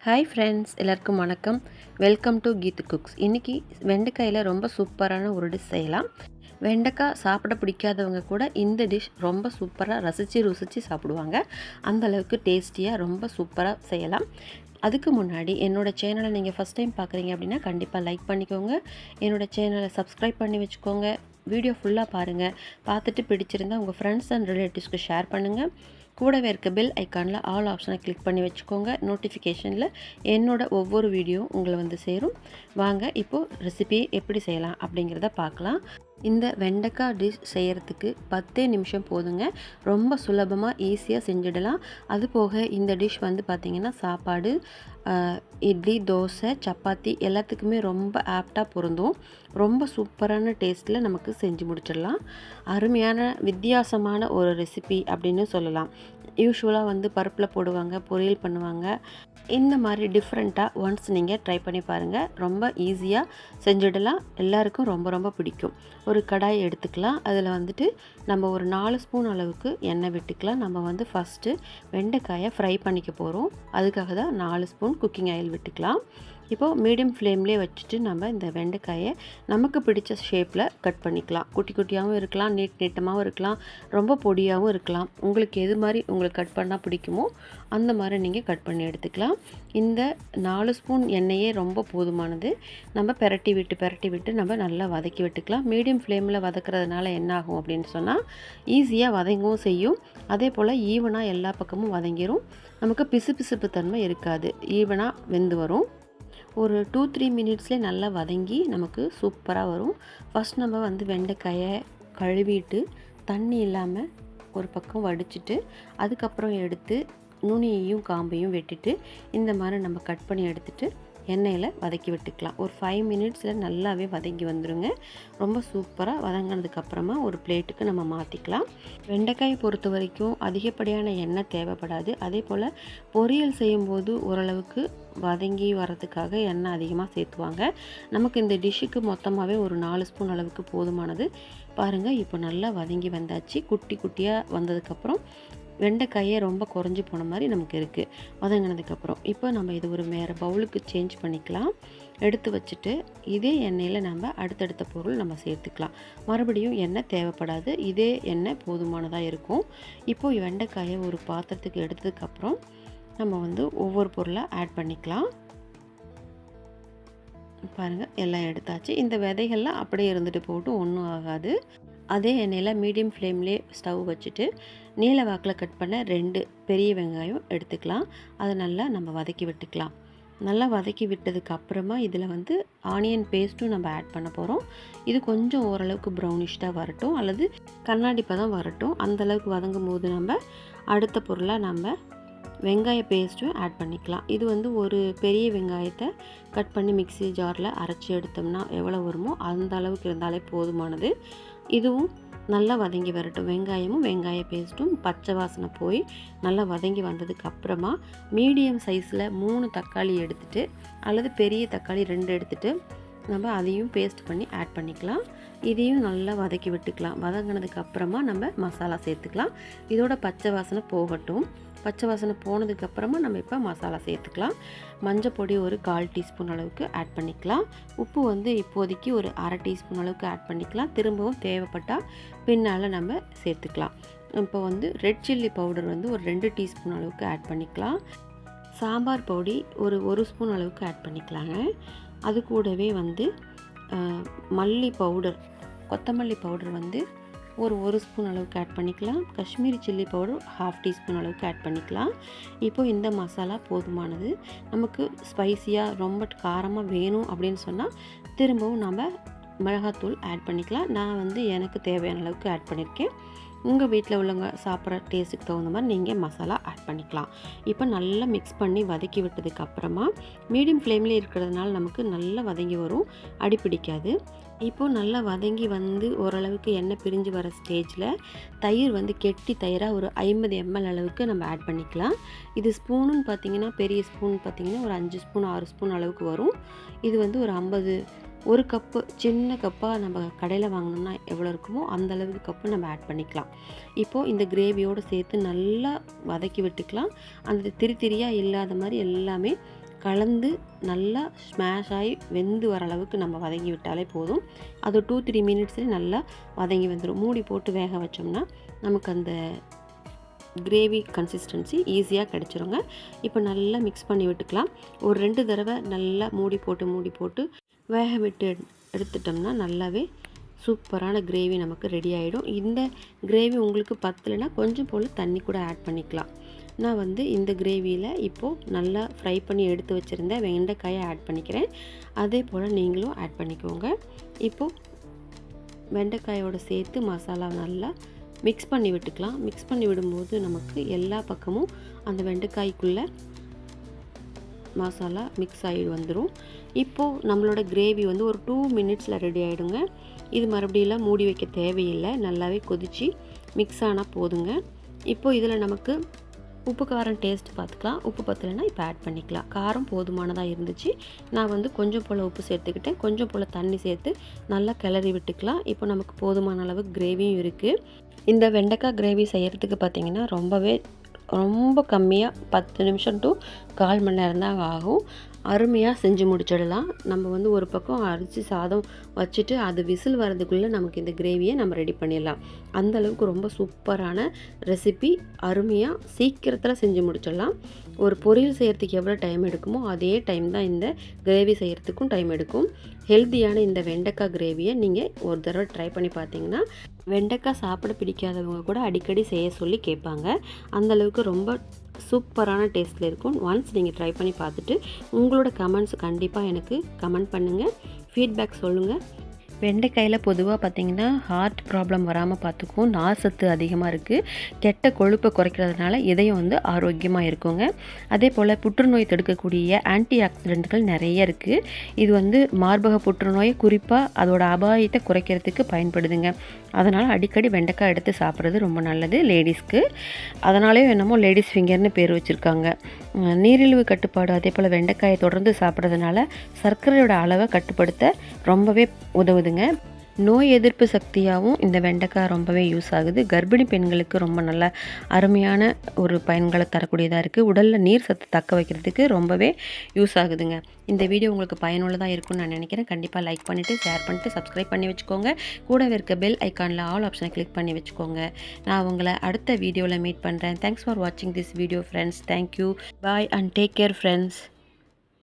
Hi friends, எல்லாருக்கும் வணக்கம். Welcome to Keethu cooks. இன்றைக்கி வெண்டைக்காயில் ரொம்ப சூப்பரான ஒரு டிஷ் செய்யலாம். வெண்டைக்காய் சாப்பிட பிடிக்காதவங்க கூட இந்த டிஷ் ரொம்ப சூப்பராக ருசித்து சாப்பிடுவாங்க. அந்தளவுக்கு டேஸ்டியாக ரொம்ப சூப்பராக செய்யலாம். அதுக்கு முன்னாடி என்னோடய சேனலை நீங்கள் ஃபஸ்ட் டைம் பார்க்குறீங்க அப்படின்னா கண்டிப்பாக லைக் பண்ணிக்கோங்க. என்னோடய சேனலை சப்ஸ்கிரைப் பண்ணி வச்சுக்கோங்க. வீடியோ ஃபுல்லாக பாருங்கள். பார்த்துட்டு பிடிச்சிருந்தால் உங்கள் ஃப்ரெண்ட்ஸ் அண்ட் ரிலேட்டிவ்ஸ்க்கு ஷேர் பண்ணுங்கள். கூடவே இருக்க பெல் ஐக்கானில் ஆல் ஆப்ஷனை கிளிக் பண்ணி வச்சுக்கோங்க. நோட்டிஃபிகேஷனில் என்னோட ஒவ்வொரு வீடியோ உங்களை வந்து சேரும். வாங்க இப்போது ரெசிபி எப்படி செய்யலாம் அப்படிங்கிறத பார்க்கலாம். இந்த வெண்டைக்காய் டிஷ் செய்கிறதுக்கு 10 நிமிஷம் போதுங்க. ரொம்ப சுலபமாக ஈஸியாக செஞ்சிடலாம். அது போக இந்த டிஷ் வந்து பார்த்திங்கன்னா சாப்பாடு, இட்லி, தோசை, சப்பாத்தி எல்லாத்துக்குமே ரொம்ப ஆப்டாக பொருந்தும். ரொம்ப சூப்பரான டேஸ்ட்டில் நமக்கு செஞ்சு முடிச்சிடலாம். அருமையான வித்தியாசமான ஒரு ரெசிபி அப்படின்னு சொல்லலாம். யூஸ்வலாக வந்து பருப்பில் போடுவாங்க, பொரியல் பண்ணுவாங்க. இந்த மாதிரி டிஃப்ரெண்ட்டாக ஒன்ஸ் நீங்கள் ட்ரை பண்ணி பாருங்கள். ரொம்ப ஈஸியாக செஞ்சிடலாம். எல்லாருக்கும் ரொம்ப ரொம்ப பிடிக்கும். ஒரு கடாய் எடுத்துக்கலாம். அதில் வந்துட்டு நம்ம ஒரு 4 ஸ்பூன் அளவுக்கு எண்ணெய் விட்டுக்கலாம். நம்ம வந்து ஃபஸ்ட்டு வெண்டைக்காயை ஃப்ரை பண்ணிக்க போகிறோம். அதுக்காக தான் 4 ஸ்பூன் குக்கிங் ஆயில் விட்டுக்கலாம். இப்போது மீடியம் ஃப்ளேம்லேயே வச்சுட்டு நம்ம இந்த வெண்டைக்காயை நமக்கு பிடிச்ச ஷேப்பில் கட் பண்ணிக்கலாம். குட்டி குட்டியாகவும் இருக்கலாம், நீட்டமாகவும் இருக்கலாம், ரொம்ப பொடியாகவும் இருக்கலாம். உங்களுக்கு எது மாதிரி உங்களுக்கு கட் பண்ணால் பிடிக்குமோ அந்த மாதிரி நீங்கள் கட் பண்ணி எடுத்துக்கலாம். இந்த 4 ஸ்பூன் எண்ணெயே ரொம்ப போதுமானது. நம்ம பெரட்டி விட்டு நம்ம நல்லா வதக்கி விட்டுக்கலாம். மீடியம் ஃப்ளேமில் வதக்கிறதுனால என்ன ஆகும் அப்படின்னு சொன்னால் ஈஸியாக வதங்கவும் செய்யும். அதே போல் ஈவனாக எல்லா பக்கமும் வதங்கிடும். நமக்கு பிசுபிசுப்பு தன்மை இருக்காது. ஈவனாக வெந்து வரும். ஒரு 2-3 மினிட்ஸ்லேயே நல்லா வதங்கி நமக்கு சூப்பராக வரும். ஃபஸ்ட் நம்ம வந்து வெண்டைக்காயை கழுவிட்டு தண்ணி இல்லாமல் ஒரு பக்கம் வடிச்சிட்டு அதுக்கப்புறம் எடுத்து நுனியையும் காம்பையும் வெட்டிட்டு இந்த மாதிரி நம்ம கட் பண்ணி எடுத்துகிட்டு எண்ணெயில் வதக்கி விட்டுக்கலாம். ஒரு 5 மினிட்ஸில் நல்லாவே வதங்கி வந்துடுங்க. ரொம்ப சூப்பராக வதங்கினதுக்கப்புறமா ஒரு பிளேட்டுக்கு நம்ம மாற்றிக்கலாம். வெண்டைக்காயை பொறுத்த வரைக்கும் அதிகப்படியான எண்ணெய் தேவைப்படாது. அதே போல் பொரியல் செய்யும்போது ஓரளவுக்கு வதங்கி வரதுக்காக எண்ணெய் அதிகமாக சேர்த்துவாங்க. நமக்கு இந்த டிஷ்ஷுக்கு மொத்தமாகவே ஒரு 4 ஸ்பூன் அளவுக்கு போதுமானது. பாருங்கள், இப்போ நல்லா வதங்கி வந்தாச்சு. குட்டி குட்டியாக வந்ததுக்கப்புறம் வெண்டைக்காயே ரொம்ப குறைஞ்சி போன மாதிரி நமக்கு இருக்குது வதங்கினதுக்கப்புறம். இப்போ நம்ம இது ஒரு வேறு பவுலுக்கு சேஞ்ச் பண்ணிக்கலாம். எடுத்து வச்சுட்டு இதே எண்ணெயில் நம்ம அடுத்தடுத்த பொருள் நம்ம சேர்த்துக்கலாம். மறுபடியும் எண்ணெய் தேவைப்படாது. இதே எண்ணெய் போதுமானதாக இருக்கும். இப்போது வெண்டைக்காயை ஒரு பாத்திரத்துக்கு எடுத்ததுக்கப்புறம் நம்ம வந்து ஒவ்வொரு பொருளாக ஆட் பண்ணிக்கலாம். பாருங்கள், எல்லாம் எடுத்தாச்சு. இந்த விதைகள்லாம் அப்படியே இருந்துட்டு போட்டு ஒன்றும் ஆகாது. அதே எண்ணெயில் மீடியம் ஃப்ளேம்லேயே ஸ்டவ் வச்சுட்டு நீல வாக்கில் கட் பண்ண 2 பெரிய வெங்காயம் எடுத்துக்கலாம். அதை நல்லா நம்ம வதக்கி விட்டுக்கலாம். நல்லா வதக்கி விட்டதுக்கு அப்புறமா இதில் வந்து ஆனியன் பேஸ்ட்டும் நம்ம ஆட் பண்ண போகிறோம். இது கொஞ்சம் ஓரளவுக்கு ப்ரௌனிஷ்டாக வரட்டும் அல்லது கண்ணாடி பதம் வரட்டும். அந்தளவுக்கு வதங்கும் போது நம்ம அடுத்த பொருளாக நம்ம வெங்காய பேஸ்ட்டும் ஆட் பண்ணிக்கலாம். இது வந்து ஒரு பெரிய வெங்காயத்தை கட் பண்ணி மிக்ஸி ஜாரில் அரைச்சி எடுத்தோம்னா எவ்வளோ வருமோ அந்த அளவுக்கு இருந்தாலே போதுமானது. இதுவும் நல்லா வதங்கி வரட்டும். வெங்காயமும் வெங்காய பேஸ்ட்டும் பச்சை வாசனை போய் நல்லா வதங்கி வந்ததுக்கு அப்புறமா மீடியம் சைஸில் 3 தக்காளி எடுத்துகிட்டு அல்லது பெரிய தக்காளி 2 எடுத்துகிட்டு நம்ம அதையும் பேஸ்ட் பண்ணி ஆட் பண்ணிக்கலாம். இதையும் நல்லா வதக்கி விட்டுக்கலாம். வதங்கினதுக்கு அப்புறமா நம்ம மசாலா சேர்த்துக்கலாம். இதோட பச்சை வாசனை போகட்டும். பச்சை வாசனை போனதுக்கப்புறமா நம்ம இப்போ மசாலா சேர்த்துக்கலாம். மஞ்சள் பொடி ஒரு 1/4 டீஸ்பூன் அளவுக்கு ஆட் பண்ணிக்கலாம். உப்பு வந்து இப்போதைக்கு ஒரு 1/2 டீஸ்பூன் அளவுக்கு ஆட் பண்ணிக்கலாம். திரும்பவும் தேவைப்பட்டால் பின்னால் நம்ம சேர்த்துக்கலாம். இப்போ வந்து ரெட் சில்லி பவுடர் வந்து ஒரு 2 டீஸ்பூன் அளவுக்கு ஆட் பண்ணிக்கலாம். சாம்பார் பொடி ஒரு 1 ஸ்பூன் அளவுக்கு ஆட் பண்ணிக்கலாங்க. அது கூடவே வந்து மல்லி பவுடர், கொத்தமல்லி பவுடர் வந்து ஒரு ஸ்பூன் அளவுக்கு ஆட் பண்ணிக்கலாம். காஷ்மீரி சில்லி பவுடர் 1/2 டீஸ்பூன் அளவுக்கு ஆட் பண்ணிக்கலாம். இப்போது இந்த மசாலா போதுமானது. நமக்கு ஸ்பைஸியாக ரொம்ப காரமாக வேணும் அப்படின்னு சொன்னால் திரும்பவும் நம்ம மிளகாத்தூள் ஆட் பண்ணிக்கலாம். நான் வந்து எனக்கு தேவையான அளவுக்கு ஆட் பண்ணியிருக்கேன். உங்கள் வீட்டில் உள்ளவங்க சாப்பிட்ற டேஸ்ட்டுக்கு தகுந்த மாதிரி நீங்கள் மசாலா ஆட் பண்ணிக்கலாம். இப்போ நல்லா மிக்ஸ் பண்ணி வதக்கி விட்டதுக்கப்புறமா மீடியம் ஃப்ளேம்லேயே இருக்கிறதுனால நமக்கு நல்லா வதங்கி வரும், அடிப்பிடிக்காது. இப்போது நல்லா வதங்கி வந்து ஓரளவுக்கு எண்ணெய் பிரிஞ்சு வர ஸ்டேஜில் தயிர் வந்து கெட்டி தயிராக ஒரு 50 ml அளவுக்கு நம்ம ஆட் பண்ணிக்கலாம். இது ஸ்பூனுன்னு பார்த்திங்கன்னா பெரிய ஸ்பூன் பார்த்திங்கன்னா ஒரு 5 ஸ்பூன் 6 ஸ்பூன் அளவுக்கு வரும். இது வந்து ஒரு 50 ஒரு கப்பு சின்ன கப்பாக நம்ம கடையில் வாங்கினோம்னா எவ்வளோ இருக்குமோ அந்த அளவுக்கு கப்பு நம்ம ஆட் பண்ணிக்கலாம். இப்போது இந்த கிரேவியோடு சேர்த்து நல்லா வதக்கி விட்டுக்கலாம். அந்த திரியாக இல்லாத மாதிரி எல்லாமே கலந்து நல்லா ஸ்மாஷ் ஆகி வெந்து வர அளவுக்கு நம்ம வதங்கி விட்டாலே போதும். அது 2-3 மினிட்ஸ்லேயே நல்லா வதங்கி வந்துடும். மூடி போட்டு வேக வச்சோம்னா நமக்கு அந்த கிரேவி கன்சிஸ்டன்சி ஈஸியாக கிடச்சிருங்க. இப்போ நல்லா மிக்ஸ் பண்ணி விட்டுக்கலாம். ஒரு 2 தடவை நல்லா மூடி போட்டு வேக விட்டு எடுத்துட்டோம்னா நல்லாவே சூப்பரான கிரேவி நமக்கு ரெடி ஆகிடும். இந்த கிரேவி உங்களுக்கு பத்தலைன்னா கொஞ்சம் போல் தண்ணி கூட ஆட் பண்ணிக்கலாம். நான் வந்து இந்த கிரேவியில் இப்போது நல்லா ஃப்ரை பண்ணி எடுத்து வச்சுருந்த வெண்டைக்காயை ஆட் பண்ணிக்கிறேன். அதே போல் நீங்களும் ஆட் பண்ணிக்கோங்க. இப்போது வெண்டைக்காயோடு சேர்த்து மசாலா நல்லா மிக்ஸ் பண்ணி விட்டுக்கலாம். மிக்ஸ் பண்ணி விடும்போது நமக்கு எல்லா பக்கமும் அந்த வெண்டைக்காய்க்குள்ளே மசாலா மிக்ஸ் ஆகி வந்துடும். இப்போது நம்மளோட கிரேவி வந்து ஒரு 2 மினிட்ஸில் ரெடி ஆகிடுங்க. இது மறுபடியும் மூடி வைக்க தேவையில்லை. நல்லாவே கொதித்து மிக்ஸ் ஆனால் போதுங்க. இப்போது இதில் நமக்கு உப்பு காரம் டேஸ்ட் பார்த்துக்கலாம். உப்பு பத்தலைன்னா இப்போ ஆட் பண்ணிக்கலாம். காரம் போதுமானதாக இருந்துச்சு. நான் வந்து கொஞ்சம் போல் உப்பு சேர்த்துக்கிட்டேன். கொஞ்சம் போல் தண்ணி சேர்த்து நல்லா கிளறி விட்டுக்கலாம். இப்போ நமக்கு போதுமான அளவு கிரேவியும் இருக்குது. இந்த வெண்டைக்காய் கிரேவி செய்கிறதுக்கு பார்த்திங்கன்னா ரொம்ப கம்மியாக 10 நிமிஷம் டு 1/4 மணி நேரம் தான் ஆகும். அருமையாக செஞ்சு முடிச்சிடலாம். நம்ம வந்து ஒரு பக்கம் அரிசி சாதம் வச்சுட்டு அது விசில் வரதுக்குள்ளே நமக்கு இந்த கிரேவியை நம்ம ரெடி பண்ணிடலாம். அந்தளவுக்கு ரொம்ப சூப்பரான ரெசிபி. அருமையாக சீக்கிரத்தில் செஞ்சு முடிச்சிடலாம். ஒரு பொரியல் செய்கிறதுக்கு எவ்வளோ டைம் எடுக்குமோ அதே டைம் தான் இந்த கிரேவி செய்கிறதுக்கும் டைம் எடுக்கும். ஹெல்த்தியான இந்த வெண்டைக்காய் கிரேவியை நீங்கள் ஒரு தடவை ட்ரை பண்ணி பார்த்தீங்கன்னா வெண்டைக்காய் சாப்பிட பிடிக்காதவங்க கூட அடிக்கடி செய்ய சொல்லி கேட்பாங்க. அந்தளவுக்கு ரொம்ப சூப்பரான டேஸ்ட்டில் இருக்கும். ஒன்ஸ் நீங்கள் ட்ரை பண்ணி பார்த்துட்டு உங்களோட கமெண்ட்ஸ் கண்டிப்பாக எனக்கு கமெண்ட் பண்ணுங்கள், ஃபீட்பேக் சொல்லுங்கள். வெண்டைக்காயில் பொதுவாக பார்த்திங்கன்னா ஹார்ட் ப்ராப்ளம் வராமல் பார்த்துக்கும். நார்சத்து அதிகமாக இருக்குது. கெட்ட கொழுப்பை குறைக்கிறதுனால இதயம் வந்து ஆரோக்கியமாக இருக்குங்க. அதே போல் புற்றுநோய் தடுக்கக்கூடிய ஆன்டி ஆக்சிடென்ட்கள் நிறைய இருக்குது. இது வந்து மார்பக புற்றுநோயை குறிப்பாக அதோட அபாயத்தை குறைக்கிறதுக்கு பயன்படுதுங்க. அதனால் அடிக்கடி வெண்டைக்காய் எடுத்து சாப்பிட்றது ரொம்ப நல்லது லேடிஸ்க்கு. அதனாலே என்னமோ லேடிஸ் ஃபிங்கர்னு பேர் வச்சுருக்காங்க. நீரிழிவு கட்டுப்பாடு அதே போல் வெண்டைக்காயை தொடர்ந்து சாப்பிட்றதுனால சர்க்கரையோட அளவை கட்டுப்படுத்த ரொம்பவே உதவுதுங்க. நோய் எதிர்ப்பு சக்தியாகவும் இந்த வெண்டைக்காய் ரொம்பவே யூஸ் ஆகுது. கர்ப்பிணி பெண்களுக்கு ரொம்ப நல்ல அருமையான ஒரு பயன்களை தரக்கூடியதாக இருக்குது. உடலில் நீர் சத்து தக்க வைக்கிறதுக்கு ரொம்பவே யூஸ் ஆகுதுங்க. இந்த வீடியோ உங்களுக்கு பயனுள்ளதாக இருக்கும்னு நான் நினைக்கிறேன். கண்டிப்பாக லைக் பண்ணிவிட்டு ஷேர் பண்ணிட்டு சப்ஸ்கிரைப் பண்ணி வச்சுக்கோங்க. கூடவே இருக்க பெல் ஐக்கானில் ஆல் ஆப்ஷனை கிளிக் பண்ணி வச்சுக்கோங்க. நான் உங்களை அடுத்த வீடியோவில் மீட் பண்ணுறேன். தேங்க்ஸ் ஃபார் வாட்சிங் this video friends. Thank you. Bye and take care friends.